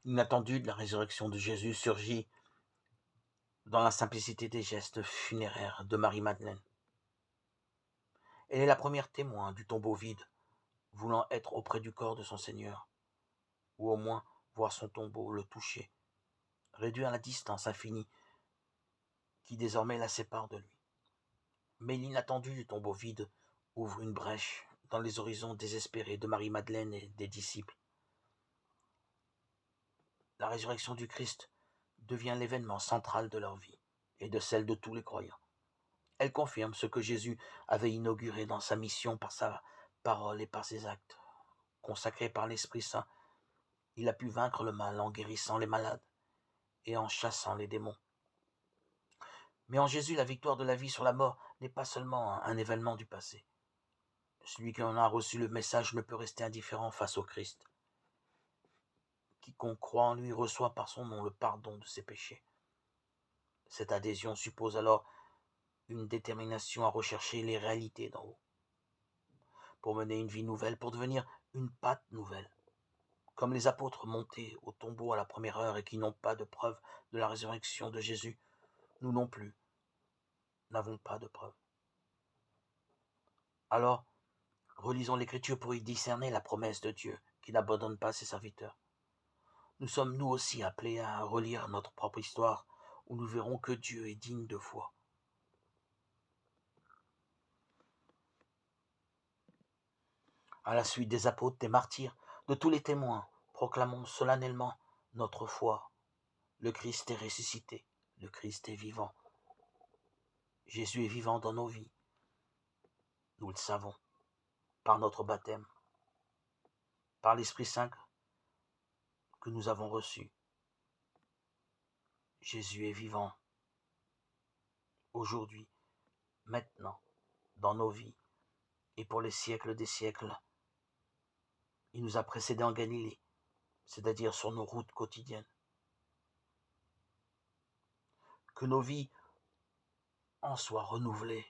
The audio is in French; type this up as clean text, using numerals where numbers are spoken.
L'inattendu de la résurrection de Jésus surgit dans la simplicité des gestes funéraires de Marie-Madeleine. Elle est la première témoin du tombeau vide, voulant être auprès du corps de son Seigneur, ou au moins voir son tombeau, le toucher, réduire la distance infinie qui désormais la sépare de lui. Mais l'inattendu du tombeau vide ouvre une brèche dans les horizons désespérés de Marie-Madeleine et des disciples. La résurrection du Christ devient l'événement central de leur vie et de celle de tous les croyants. Elle confirme ce que Jésus avait inauguré dans sa mission par sa parole et par ses actes. Consacré par l'Esprit Saint, il a pu vaincre le mal en guérissant les malades et en chassant les démons. Mais en Jésus, la victoire de la vie sur la mort n'est pas seulement un événement du passé. Celui qui en a reçu le message ne peut rester indifférent face au Christ. Quiconque croit en lui reçoit par son nom le pardon de ses péchés. Cette adhésion suppose alors une détermination à rechercher les réalités d'en haut, pour mener une vie nouvelle, pour devenir une pâte nouvelle. Comme les apôtres montés au tombeau à la première heure et qui n'ont pas de preuve de la résurrection de Jésus, nous non plus n'avons pas de preuve. Alors, relisons l'Écriture pour y discerner la promesse de Dieu qui n'abandonne pas ses serviteurs. Nous sommes nous aussi appelés à relire notre propre histoire où nous verrons que Dieu est digne de foi. À la suite des apôtres, des martyrs, de tous les témoins, proclamons solennellement notre foi. Le Christ est ressuscité, le Christ est vivant. Jésus est vivant dans nos vies. Nous le savons, par notre baptême, par l'Esprit Saint que nous avons reçu. Jésus est vivant aujourd'hui, maintenant, dans nos vies et pour les siècles des siècles. Il nous a précédés en Galilée, c'est-à-dire sur nos routes quotidiennes. Que nos vies en soient renouvelées